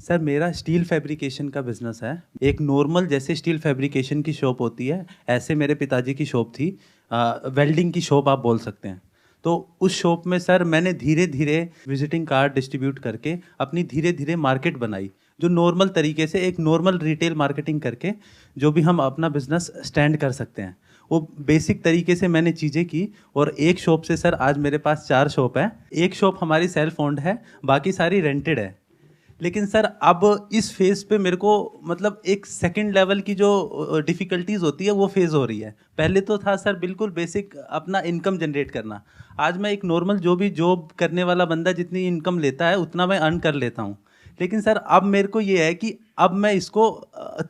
Sir मेरा steel fabrication का business है। एक नॉर्मल जैसे स्टील फैब्रिकेशन की शॉप होती है, ऐसे मेरे पिताजी की शॉप थी। वेल्डिंग की शॉप आप बोल सकते हैं। तो उस शॉप में सर मैंने धीरे धीरे विजिटिंग कार्ड डिस्ट्रीब्यूट करके अपनी धीरे धीरे मार्केट बनाई, जो नॉर्मल तरीके से एक नॉर्मल रिटेल मार्केटिंग करके जो भी हम अपना बिजनेस स्टैंड कर सकते हैं, वो बेसिक तरीके से मैंने चीज़ें की। और एक शॉप से सर आज मेरे पास 4 शॉप है। एक शॉप हमारी सेल्फ ओन्ड है, बाकी सारी रेंटेड है। लेकिन सर अब इस फेज़ पे मेरे को मतलब एक सेकंड लेवल की जो डिफ़िकल्टीज़ होती है वो फेज़ हो रही है। पहले तो था सर बिल्कुल बेसिक अपना इनकम जनरेट करना। आज मैं एक नॉर्मल जो भी जॉब करने वाला बंदा जितनी इनकम लेता है उतना मैं अर्न कर लेता हूँ। लेकिन सर अब मेरे को ये है कि अब मैं इसको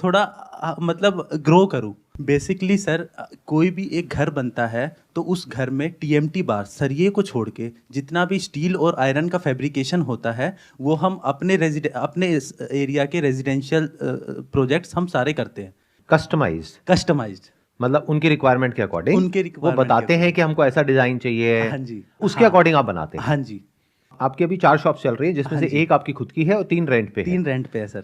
थोड़ा मतलब ग्रो करूँ। बेसिकली सर कोई भी एक घर बनता है तो उस घर में टीएमटी बार सरिये को छोड़ के जितना भी स्टील और आयरन का फैब्रिकेशन होता है वो हम अपने एरिया के रेजिडेंशियल प्रोजेक्ट्स हम सारे करते हैं। कस्टमाइज्ड मतलब उनकी रिक्वायरमेंट के अकॉर्डिंग उनके वो रिक्वायरमेंट बताते हैं कि हमको ऐसा डिजाइन चाहिए। हाँ जी, उसके अकॉर्डिंग आप बनाते हैं। हाँ जी। आपकी अभी 4 शॉप चल रही है, जिसमें हाँ से जी। एक आपकी खुद की है और 3 रेंट पे है। 3 रेंट पे है सर।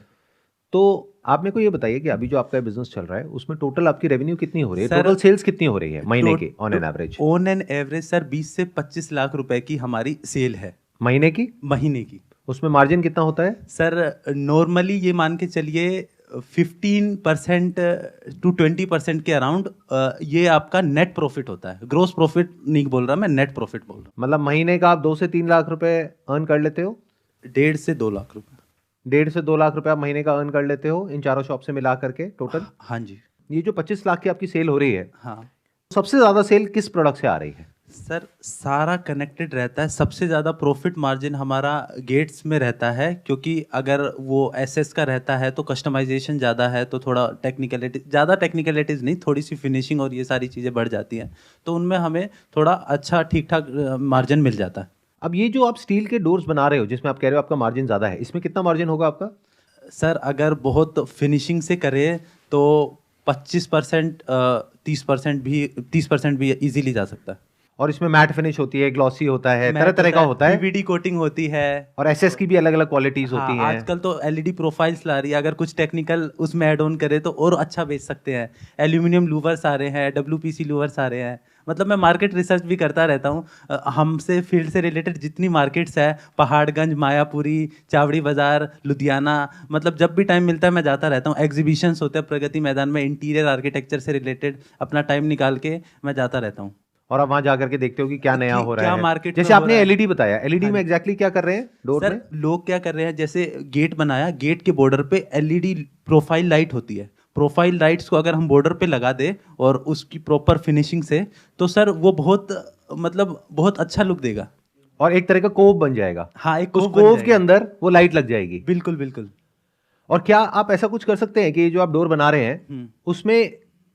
तो आप मेरे को ये बताइए कि अभी जो आपका बिजनेस चल रहा है उसमें टोटल आपकी रेवेन्यू कितनी हो रही है? सर, टोटल सेल्स कितनी हो रही है महीने की on an average? On an average sir 20 से 25 लाख रुपए की हमारी सेल है महीने की? महीने की। उसमें मार्जिन कितना होता है? सर नॉर्मली ये मान के चलिए 15% टू 20% के अराउंड ये आपका नेट प्रॉफिट होता है। ग्रोस प्रॉफिट नहीं बोल रहा मैं, नेट प्रॉफिट बोल रहा मतलब महीने का आप 2 से 3 लाख रुपए अर्न कर लेते हो? हूँ। 1.5 से 2 लाख रुपए। 1.5 से 2 लाख रुपए आप महीने का अर्न कर लेते हो इन चारों शॉप से मिला करके टोटल? हाँ जी। ये जो 25 लाख की आपकी सेल हो रही है, हाँ सबसे ज्यादा सेल किस प्रोडक्ट से आ रही है? सर सारा कनेक्टेड रहता है। सबसे ज़्यादा प्रॉफिट मार्जिन हमारा गेट्स में रहता है, क्योंकि अगर वो एसएस का रहता है तो कस्टमाइजेशन ज़्यादा है, तो थोड़ा टेक्निकलिटीज़ नहीं, थोड़ी सी फिनिशिंग और ये सारी चीज़ें बढ़ जाती हैं, तो उनमें हमें थोड़ा अच्छा ठीक ठाक मार्जिन मिल जाता है। अब ये जो आप स्टील के डोर्स बना रहे हो जिसमें आप कह रहे हो आपका मार्जिन ज्यादा है, इसमें कितना मार्जिन होगा आपका? सर अगर बहुत फिनिशिंग से करें तो 25% 30% भी इजीली जा सकता है। और इसमें मैट फिनिश होती है, ग्लॉसी होता है, तरह तरह का होता है, पीवीडी कोटिंग होती है, और एसएस की भी अलग अलग क्वालिटीज हाँ, होती हैं। आजकल तो एलईडी प्रोफाइल्स ला रही है, अगर कुछ टेक्निकल उसमें ऐड ऑन करे तो और अच्छा बेच सकते हैं। एल्यूमिनियम लूवर्स आ रहे हैं, डब्ल्यूपीसी लूवर्स आ रहे हैं। मतलब मैं मार्केट रिसर्च भी करता रहता हूँ। हमसे फील्ड से रिलेटेड जितनी मार्केट्स है, पहाड़गंज, मायापुरी, चावड़ी बाजार, लुधियाना, मतलब जब भी टाइम मिलता है मैं जाता रहता हूँ। एग्जीबिशंस होते हैं प्रगति मैदान में, इंटीरियर आर्किटेक्चर से रिलेटेड अपना टाइम निकाल के मैं जाता रहता हूँ। और आप वहां जाकर के देखते हो कि क्या नया हो रहा क्या है। मार्केट जैसे में हो आपने रहा है। एलईडी बताया, एलईडी में हाँ। एग्जैक्टली क्या कर रहे हैं डोर सर में? लोग क्या कर रहे हैं, जैसे गेट बनाया, गेट के बॉर्डर पे एलईडी प्रोफाइल लाइट होती है। प्रोफाइल लाइट्स को अगर हम बॉर्डर पे लगा दे और उसकी प्रॉपर फिनिशिंग से, तो सर वो बहुत अच्छा लुक देगा। और एक तरह का कोव बन जाएगा। हाँ, एक उस कोव बन कोव के जाएगा। अंदर वो लाइट लग जाएगी। बिल्कुल बिल्कुल। और क्या आप ऐसा कुछ कर सकते हैं कि जो आप डोर बना रहे हैं उसमें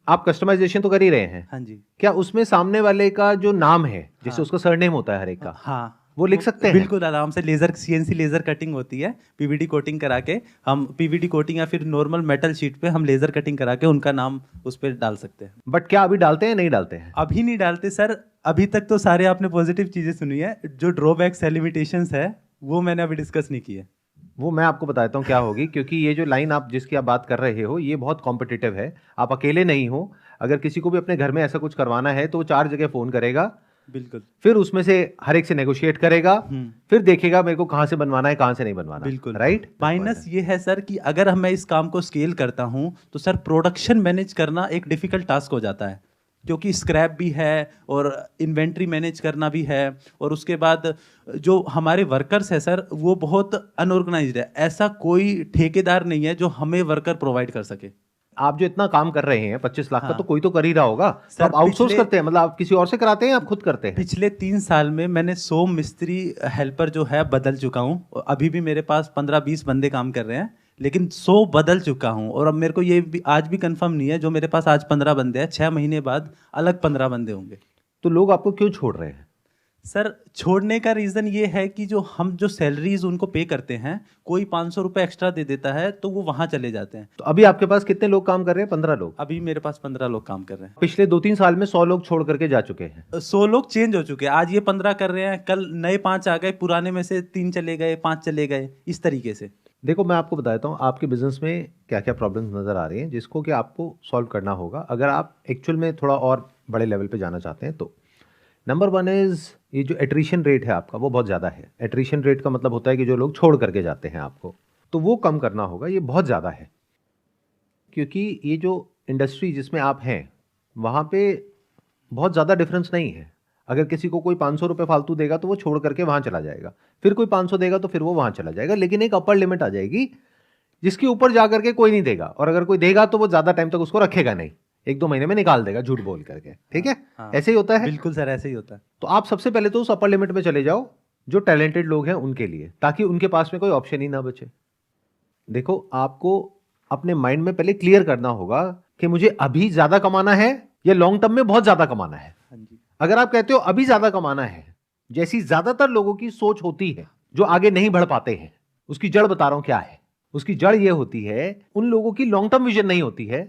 आप कस्टमाइजेशन तो कर ही रहे हैं, हाँ जी। क्या उसमें सामने वाले का जो नाम है, जैसे हाँ। उसका सरनेम होता है हर एक का, हाँ, वो लिख सकते हैं? बिल्कुल आराम से। लेजर सीएनसी लेजर कटिंग होती है, पीवीडी कोटिंग करा के हम पीवीडी कोटिंग या फिर नॉर्मल मेटल शीट पे हम लेजर कटिंग करा के उनका नाम उस पर डाल सकते हैं। बट क्या अभी डालते हैं, नहीं डालते हैं? अभी नहीं डालते सर। अभी तक तो सारे आपने पॉजिटिव चीजें सुनी है, जो ड्रॉबैक्स है, लिमिटेशंस है, वो मैंने अभी डिस्कस नहीं की है। वो मैं आपको बताता हूँ क्या होगी, क्योंकि ये जो लाइन आप जिसकी आप बात कर रहे हो ये बहुत कॉम्पिटिटिव है। आप अकेले नहीं हो। अगर किसी को भी अपने घर में ऐसा कुछ करवाना है तो वो 4 जगह फोन करेगा, बिल्कुल, फिर उसमें से हर एक से नेगोशिएट करेगा, फिर देखेगा मेरे को कहाँ से बनवाना है, कहाँ से नहीं बनवाना। बिल्कुल राइट। माइनस ये है सर कि अगर मैं इस काम को स्केल करता हूँ तो सर प्रोडक्शन मैनेज करना एक डिफिकल्ट टास्क हो जाता है, क्योंकि स्क्रैप भी है और इन्वेंट्री मैनेज करना भी है। और उसके बाद जो हमारे वर्कर्स है सर वो बहुत अनऑर्गेनाइज्ड है। ऐसा कोई ठेकेदार नहीं है जो हमें वर्कर प्रोवाइड कर सके। आप जो इतना काम कर रहे हैं 25 लाख का, हाँ। तो कोई तो कर ही रहा होगा। तो सर आप आउटसोर्स पिछले- करते हैं, मतलब आप किसी और से कराते हैं, आप खुद करते हैं? पिछले 3 साल में मैंने 100 मिस्त्री हेल्पर जो है बदल चुका हूँ। अभी भी मेरे पास 15-20 बंदे काम कर रहे हैं, लेकिन 100 बदल चुका हूँ। और अब मेरे को ये भी आज भी कंफर्म नहीं है, जो मेरे पास आज 15 बंदे हैं, 6 महीने बाद अलग 15 बंदे होंगे। तो लोग आपको क्यों छोड़ रहे हैं? सर छोड़ने का रीज़न ये है कि जो सैलरीज उनको पे करते हैं, कोई 500 रुपये एक्स्ट्रा दे देता है तो वो वहाँ चले जाते हैं। तो अभी आपके पास कितने लोग काम कर रहे हैं? 15 लोग? अभी मेरे पास 15 लोग काम कर रहे हैं। पिछले 2-3 साल में 100 लोग छोड़ करके जा चुके हैं। 100 लोग चेंज हो चुके हैं। आज ये 15 कर रहे हैं, कल नए 5 आ गए, पुराने में से 3 चले गए, 5 चले गए, इस तरीके से। देखो मैं आपको बताता हूँ आपके बिजनेस में क्या क्या प्रॉब्लम्स नज़र आ रही हैं जिसको कि आपको सॉल्व करना होगा अगर आप एक्चुअल में थोड़ा और बड़े लेवल पे जाना चाहते हैं तो। नंबर वन इज़ ये जो एट्रिशन रेट है आपका वो बहुत ज़्यादा है। एट्रिशन रेट का मतलब होता है कि जो लोग छोड़ करके जाते हैं आपको, तो वो कम करना होगा, ये बहुत ज़्यादा है। क्योंकि ये जो इंडस्ट्री जिसमें आप हैं वहाँ पे बहुत ज़्यादा डिफरेंस नहीं है। अगर किसी को कोई 500 रुपये फालतू देगा तो वो छोड़ करके वहाँ चला जाएगा, फिर कोई 500 देगा तो फिर वो वहाँ चला जाएगा, लेकिन एक अपर लिमिट आ जाएगी जिसके ऊपर जा करके कोई नहीं देगा, और अगर कोई देगा तो वो ज़्यादा टाइम तक उसको रखेगा नहीं, 1-2 महीने में निकाल देगा झूठ बोल करके। ठीक है, हाँ, ऐसे ही होता है। बिल्कुल सर, ऐसे ही होता है। तो आप सबसे पहले तो उस अपर लिमिट में चले जाओ जो टैलेंटेड लोग हैं उनके लिए, ताकि उनके पास में कोई ऑप्शन ही ना बचे। देखो आपको अपने माइंड में पहले क्लियर करना होगा कि मुझे अभी ज्यादा कमाना है या लॉन्ग टर्म में बहुत ज्यादा कमाना है। हाँ जी। अगर आप कहते हो अभी ज्यादा कमाना है, जैसी ज्यादातर लोगों की सोच होती है जो आगे नहीं बढ़ पाते हैं, उसकी जड़ बता रहा हूं क्या है। उसकी जड़ यह होती है, उन लोगों की लॉन्ग टर्म विजन नहीं होती है,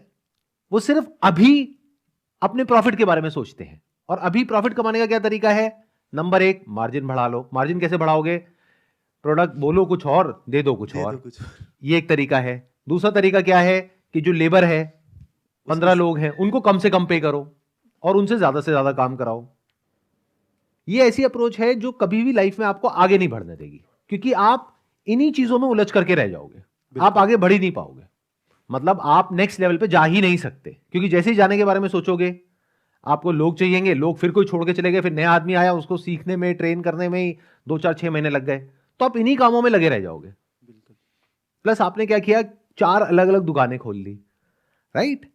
वो सिर्फ अभी अपने प्रॉफिट के बारे में सोचते हैं। और अभी प्रॉफिट कमाने का क्या तरीका है? नंबर एक, मार्जिन बढ़ा लो। मार्जिन कैसे बढ़ाओगे? प्रोडक्ट बोलो कुछ और, दे दो कुछ दे और, दो कुछ। ये एक तरीका है। दूसरा तरीका क्या है कि जो लेबर है, 15 लोग हैं, उनको कम से कम पे करो और उनसे ज्यादा से ज्यादा काम कराओ। ये ऐसी अप्रोच है जो कभी भी लाइफ में आपको आगे नहीं बढ़ने देगी, क्योंकि आप इन्हीं चीजों में उलझ करके रह जाओगे, आप आगे बढ़ ही नहीं पाओगे। मतलब आप नेक्स्ट लेवल पे जा ही नहीं सकते, क्योंकि जैसे ही जाने के बारे में सोचोगे आपको लोग चाहिएंगे, लोग फिर कोई छोड़ के चले गए, फिर नया आदमी आया, उसको सीखने में, ट्रेन करने में ही 2-4-6 महीने लग गए, तो आप इन्हीं कामों में लगे रह जाओगे। बिल्कुल। प्लस आपने क्या किया, 4 अलग अलग दुकानें खोल ली, राइट।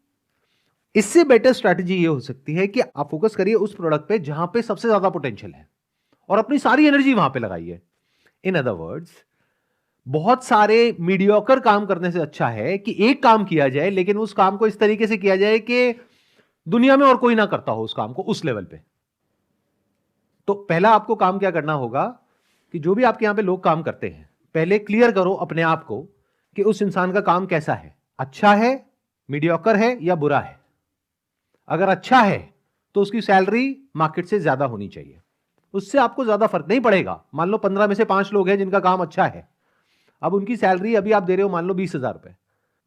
इससे बेटर स्ट्रैटेजी ये हो सकती है कि आप फोकस करिए उस प्रोडक्ट पे जहां पे सबसे ज्यादा पोटेंशियल है और अपनी सारी एनर्जी वहां पे लगाइए। इन अदर वर्ड्स, बहुत सारे मीडियोकर काम करने से अच्छा है कि एक काम किया जाए, लेकिन उस काम को इस तरीके से किया जाए कि दुनिया में और कोई ना करता हो उस काम को उस लेवल पे। तो पहला आपको काम क्या करना होगा कि जो भी आपके यहां पे लोग काम करते हैं, पहले क्लियर करो अपने आप को कि उस इंसान का काम कैसा है, अच्छा है, मीडियोकर है या बुरा है। अगर अच्छा है तो उसकी सैलरी मार्केट से ज्यादा होनी चाहिए, उससे आपको ज्यादा फर्क नहीं पड़ेगा। मान लो 15 में से 5 लोग हैं जिनका काम अच्छा है, अब उनकी सैलरी अभी आप दे रहे हो मान लो 20,000 रुपए,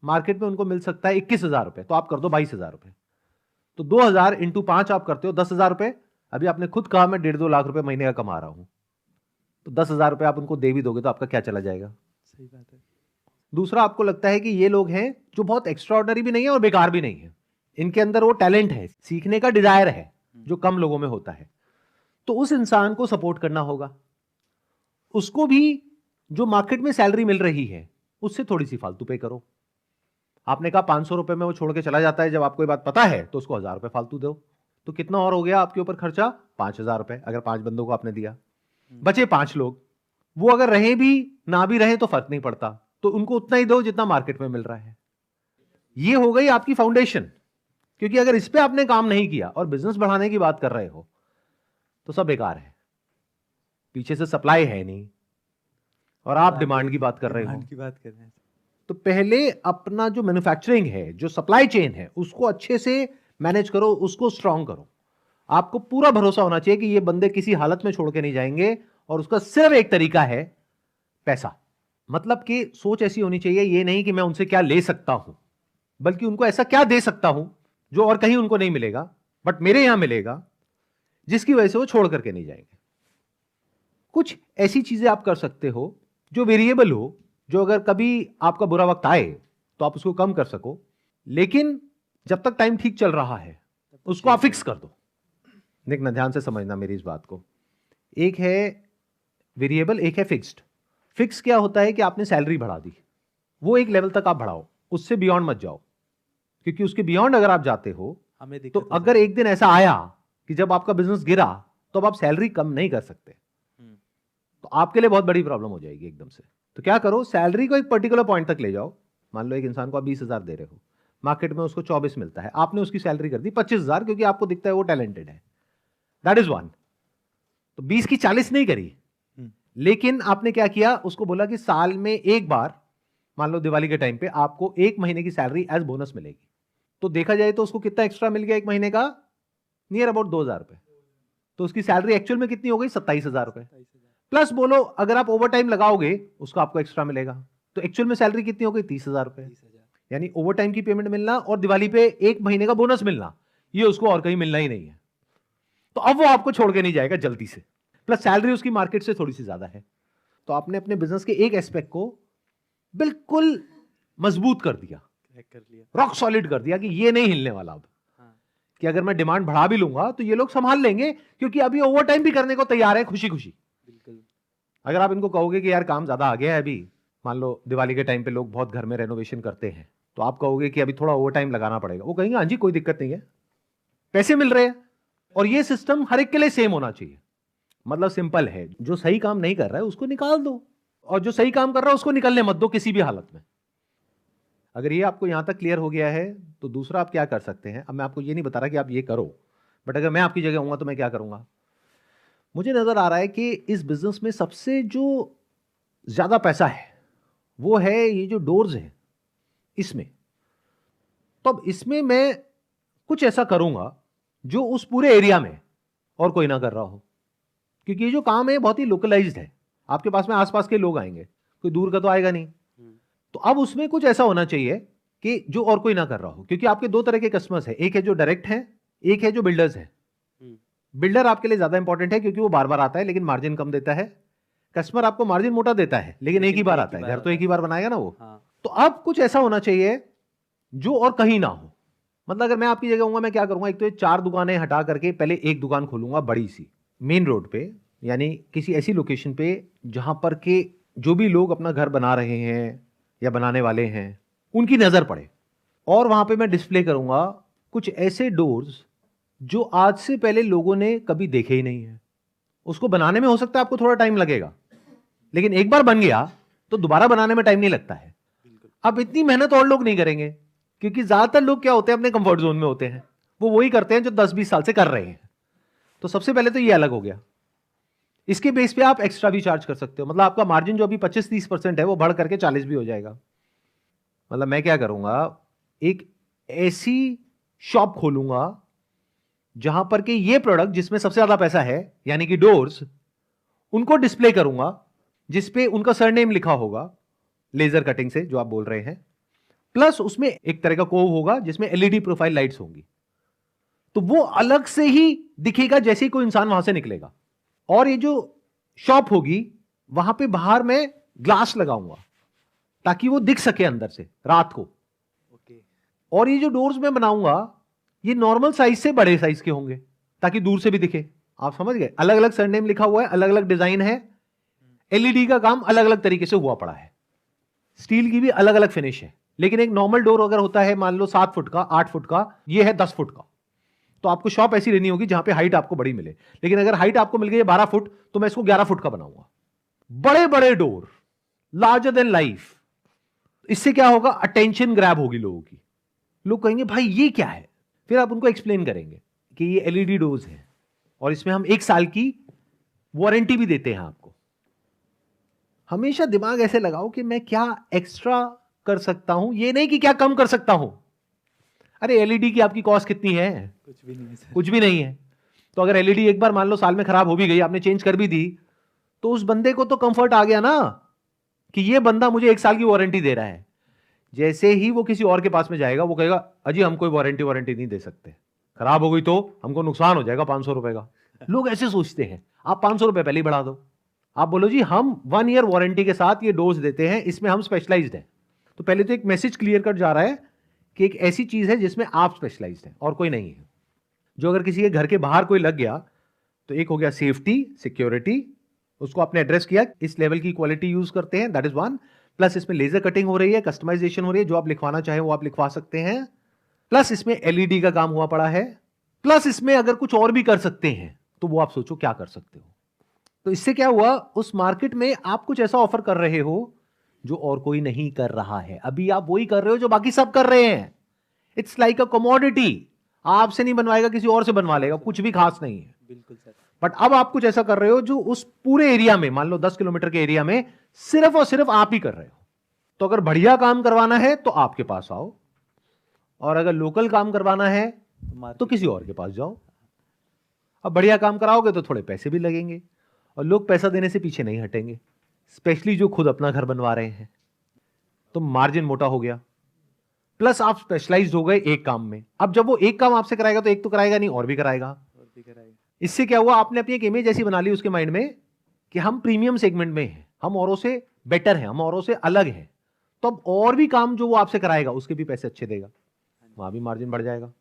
मार्केट में उनको मिल सकता है 21,000 रुपए, तो आप कर दो 22,000 रुपए। तो 2,000 इंटू 5 आप करते हो 10,000 रुपए। अभी आपने खुद कहा मैं 1.5-2 लाख रुपए महीने का कमा रहा हूं, तो 10,000 रुपए आप उनको दे भी दोगे तो आपका क्या चला जाएगा? सही बात है। दूसरा, आपको लगता है कि ये लोग हैं जो बहुत एक्स्ट्राऑर्डिनरी भी नहीं है और बेकार भी नहीं है, इनके अंदर वो टैलेंट है, सीखने का डिजायर है जो कम लोगों में होता है, तो उस इंसान को सपोर्ट करना होगा। उसको भी जो मार्केट में सैलरी मिल रही है उससे थोड़ी सी फालतू पे करो। आपने कहा 500 रुपए में वो छोड़ के चला जाता है, जब आपको ये बात पता है तो उसको 1,000 रुपए फालतू दो, तो कितना और हो गया आपके ऊपर खर्चा? 5,000 रुपए। अगर 5 बंदों को आपने दिया, बचे 5 लोग, वो अगर रहे भी ना भी रहे तो फर्क नहीं पड़ता, तो उनको उतना ही दो जितना मार्केट में मिल रहा है। ये हो गई आपकी फाउंडेशन। क्योंकि अगर इस पे आपने काम नहीं किया और बिजनेस बढ़ाने की बात कर रहे हो तो सब बेकार है, पीछे से सप्लाई है नहीं और आप डिमांड की बात कर रहे हो। डिमांड की बात कर रहे हैं। तो पहले अपना जो मैन्युफैक्चरिंग है, जो सप्लाई चेन है, उसको अच्छे से मैनेज करो, उसको स्ट्रांग करो। आपको पूरा भरोसा होना चाहिए कि ये बंदे किसी हालत में छोड़ के नहीं जाएंगे, और उसका सिर्फ एक तरीका है, पैसा। मतलब कि सोच ऐसी होनी चाहिए, ये नहीं कि मैं उनसे क्या ले सकता हूं, बल्कि उनको ऐसा क्या दे सकता हूं जो और कहीं उनको नहीं मिलेगा बट मेरे यहां मिलेगा, जिसकी वजह से वो छोड़ करके नहीं जाएंगे। कुछ ऐसी चीजें आप कर सकते हो जो वेरिएबल हो, जो अगर कभी आपका बुरा वक्त आए तो आप उसको कम कर सको, लेकिन जब तक टाइम ठीक चल रहा है उसको आप फिक्स कर दो। देखना, ध्यान से समझना मेरी इस बात को। एक है वेरिएबल, एक है फिक्स्ड। फिक्स क्या होता है कि आपने सैलरी बढ़ा दी, वो एक लेवल तक आप बढ़ाओ, उससे बियॉन्ड मत जाओ, क्योंकि उसके बियॉन्ड अगर आप जाते हो हमें तो दिक्कत हो अगर एक दिन ऐसा आया कि जब आपका बिजनेस गिरा तो अब आप सैलरी कम नहीं कर सकते, तो आपके लिए बहुत बड़ी प्रॉब्लम हो जाएगी एकदम से। तो क्या करो, सैलरी को एक पर्टिकुलर पॉइंट तक ले जाओ। मान लो एक इंसान को आप 20,000 दे रहे हो, मार्केट में उसको 24 मिलता है, आपने उसकी सैलरी कर दी 25,000, क्योंकि आपको दिखता है वो टैलेंटेड है। That is one. तो 20 की 40 नहीं करी, लेकिन आपने क्या किया, उसको बोला कि साल में एक बार, मान लो दिवाली के टाइम पे, आपको 1 महीने की सैलरी एज बोनस मिलेगी। तो देखा जाए तो उसको कितना एक्स्ट्रा मिल गया 1 महीने का? नियर अबाउट 2,000 रुपए। तो उसकी सैलरी एक्चुअल में कितनी हो गई? 27,000 रुपए। प्लस बोलो अगर आप ओवर टाइम लगाओगे उसका आपको एक्स्ट्रा मिलेगा। तो एक्चुअल में सैलरी कितनी हो गई? 30,000 रुपए। यानी ओवर टाइम की पेमेंट मिलना और दिवाली पे 1 महीने का बोनस मिलना, ये उसको और कहीं मिलना ही नहीं है। तो अब वो आपको छोड़ के नहीं जाएगा जल्दी से। प्लस सैलरी उसकी मार्केट से थोड़ी सी ज्यादा है। तो आपने अपने बिजनेस के एक एस्पेक्ट को बिल्कुल मजबूत कर दिया, रॉक सॉलिड कर दिया कि ये नहीं हिलने वाला अब। कि अगर मैं डिमांड बढ़ा भी लूंगा तो ये लोग संभाल लेंगे, क्योंकि अभी ओवर टाइम भी करने को तैयार है खुशी खुशी। अगर आप इनको कहोगे कि यार काम ज्यादा आ गया है अभी, मान लो दिवाली के टाइम पे लोग बहुत घर में रेनोवेशन करते हैं, तो आप कहोगे कि अभी थोड़ा ओवर टाइम लगाना पड़ेगा, वो कहेंगे हाँ जी कोई दिक्कत नहीं है, पैसे मिल रहे हैं। और ये सिस्टम हर एक के लिए सेम होना चाहिए। मतलब सिंपल है, जो सही काम नहीं कर रहा है उसको निकाल दो, और जो सही काम कर रहा है उसको निकलने मत दो किसी भी हालत में। अगर ये आपको यहां तक क्लियर हो गया है तो दूसरा आप क्या कर सकते हैं। अब मैं आपको ये नहीं बता रहा कि आप ये करो, बट अगर मैं आपकी जगह होऊंगा तो मैं क्या करूंगा। मुझे नजर आ रहा है कि इस बिजनेस में सबसे जो ज्यादा पैसा है वो है ये जो डोर्स है इसमें। तो अब इसमें मैं कुछ ऐसा करूंगा जो उस पूरे एरिया में और कोई ना कर रहा हो, क्योंकि ये जो काम है बहुत ही लोकलाइज्ड है। आपके पास में आसपास के लोग आएंगे, कोई दूर का तो आएगा नहीं। तो अब उसमें कुछ ऐसा होना चाहिए कि जो और कोई ना कर रहा हो, क्योंकि आपके दो तरह के कस्टमर्स हैं, एक है जो डायरेक्ट है, एक है जो बिल्डर्स है। बिल्डर आपके लिए ज्यादा इंपॉर्टेंट है क्योंकि वो बार बार आता है लेकिन मार्जिन कम देता है। कस्टमर आपको मार्जिन मोटा देता है लेकिन एक ही बार आता है, घर तो एक ही बार बनाएगा ना वो। तो अब कुछ ऐसा होना चाहिए जो और कहीं ना हो। मतलब अगर मैं आपकी जगह होऊंगा मैं क्या करूंगा, एक तो ये 4 दुकानें हटा करके पहले एक दुकान खोलूंगा बड़ी सी मेन रोड पे, यानी किसी ऐसी लोकेशन पे जहां पर के जो भी लोग अपना घर बना रहे हैं या बनाने वाले हैं उनकी नजर पड़े। और वहां पे मैं डिस्प्ले करूंगा कुछ ऐसे डोर्स जो आज से पहले लोगों ने कभी देखे ही नहीं है। उसको बनाने में हो सकता है आपको थोड़ा टाइम लगेगा, लेकिन एक बार बन गया तो दोबारा बनाने में टाइम नहीं लगता है। अब इतनी मेहनत और लोग नहीं करेंगे, क्योंकि ज्यादातर लोग क्या होते हैं अपने कंफर्ट जोन में होते हैं, वो वही करते हैं जो 10-20 साल से कर रहे हैं। तो सबसे पहले तो ये अलग हो गया। इसके बेस पे आप एक्स्ट्रा भी चार्ज कर सकते हो, मतलब आपका मार्जिन जो अभी 25-30% है वो बढ़ करके 40 भी हो जाएगा। मतलब मैं क्या करूंगा, एक ऐसी शॉप खोलूंगा जहां पर कि ये प्रोडक्ट जिसमें सबसे ज्यादा पैसा है यानी कि डोर्स, उनको डिस्प्ले करूंगा जिसपे उनका सरनेम लिखा होगा लेजर कटिंग से जो आप बोल रहे हैं, प्लस उसमें एक तरह का कोव होगा जिसमें एलईडी प्रोफाइल लाइट्स होंगी। तो वो अलग से ही दिखेगा जैसे ही कोई इंसान वहां से निकलेगा। और ये जो शॉप होगी वहां पे बाहर में ग्लास लगाऊंगा ताकि वो दिख सके अंदर से रात को। और ये जो डोर्स मैं बनाऊंगा ये नॉर्मल साइज से बड़े साइज के होंगे ताकि दूर से भी दिखे। आप समझ गए, अलग अलग सरनेम लिखा हुआ है, अलग अलग डिजाइन है, एलईडी का काम अलग अलग तरीके से हुआ पड़ा है, स्टील की भी अलग अलग फिनिश है। लेकिन एक नॉर्मल डोर अगर होता है मान लो 7 फुट का, 8 फुट का, ये है 10 फुट का, तो आपको शॉप ऐसी लेनी होगी जहां पे हाइट आपको बड़ी मिले। लेकिन अगर हाइट आपको मिल गई 12 फुट तो मैं इसको 11 फुट का बनाऊंगा। बड़े बड़े डोर, लार्जर देन लाइफ। इससे क्या होगा, अटेंशन ग्रैब होगी लोगों की। लोग कहेंगे भाई ये क्या है, फिर आप उनको एक्सप्लेन करेंगे कि ये एलईडी डोर्स है और इसमें हम 1 साल की वारंटी भी देते हैं आपको। हमेशा दिमाग ऐसे लगाओ कि मैं क्या एक्स्ट्रा कर सकता हूं, ये नहीं कि क्या कम कर सकता हूं। अरे एलईडी की आपकी कॉस्ट कितनी है, कुछ भी नहीं है सर। कुछ भी नहीं है। तो अगर एलईडी एक बार मान लो साल में खराब हो भी गई, आपने चेंज कर भी दी, तो उस बंदे को तो कंफर्ट आ गया ना कि ये बंदा मुझे 1 साल की वारंटी दे रहा है। जैसे ही वो किसी और के पास में जाएगा वो कहेगा अजी हम कोई वारंटी नहीं दे सकते, खराब हो गई तो हमको नुकसान हो जाएगा 500 रुपए का। लोग ऐसे सोचते हैं। आप 500 रुपए पहले ही बढ़ा दो, आप बोलो जी हम 1 ईयर वारंटी के साथ ये डोज देते हैं, इसमें हम स्पेशलाइज्ड हैं। तो पहले तो एक मैसेज क्लियर कट जा रहा है कि एक ऐसी चीज है जिसमें आप स्पेशलाइज्ड हैं और कोई नहीं है। जो अगर किसी के घर के बाहर कोई लग गया तो एक हो गया सेफ्टी, सिक्योरिटी, उसको आपने एड्रेस किया, इस लेवल की क्वालिटी यूज करते हैं, दैट इज 1। प्लस इसमें लेजर कटिंग हो रही है, कस्टमाइजेशन हो रही है, जो आप लिखवाना चाहे वो आप लिखवा सकते हैं। प्लस इसमें एलईडी का काम हुआ पड़ा है। प्लस इसमें अगर कुछ और भी कर सकते हैं तो वो आप सोचो क्या कर सकते हो। तो इससे क्या हुआ, उस मार्केट में आप कुछ ऐसा ऑफर कर रहे हो जो और कोई नहीं कर रहा है। अभी आप वही कर रहे हो जो बाकी सब कर रहे हैं। इट्स लाइक अ कमोडिटी, आपसे नहीं बनवाएगा किसी और से बनवा लेगा, कुछ भी खास नहीं है। बिल्कुल सर। बट अब आप कुछ ऐसा कर रहे हो जो उस पूरे एरिया में, मान लो 10 किलोमीटर के एरिया में सिर्फ और सिर्फ आप ही कर रहे हो। तो अगर बढ़िया काम करवाना है तो आपके पास आओ, और अगर लोकल काम करवाना है तो किसी और के पास जाओ। अब बढ़िया काम कराओगे तो थोड़े पैसे भी लगेंगे और लोग पैसा देने से पीछे नहीं हटेंगे, स्पेशली जो खुद अपना घर बनवा रहे हैं। तो मार्जिन मोटा हो गया, प्लस आप स्पेशलाइज्ड हो गए एक काम में। अब जब वो एक काम आपसे कराएगा तो एक तो कराएगा नहीं, और भी कराएगा। इससे क्या हुआ, आपने अपनी एक इमेज ऐसी बना ली उसके माइंड में कि हम प्रीमियम सेगमेंट में हैं, हम औरों से बेटर हैं, हम औरों से अलग हैं। तो अब और भी काम जो वो आपसे कराएगा उसके भी पैसे अच्छे देगा, वहां भी मार्जिन बढ़ जाएगा।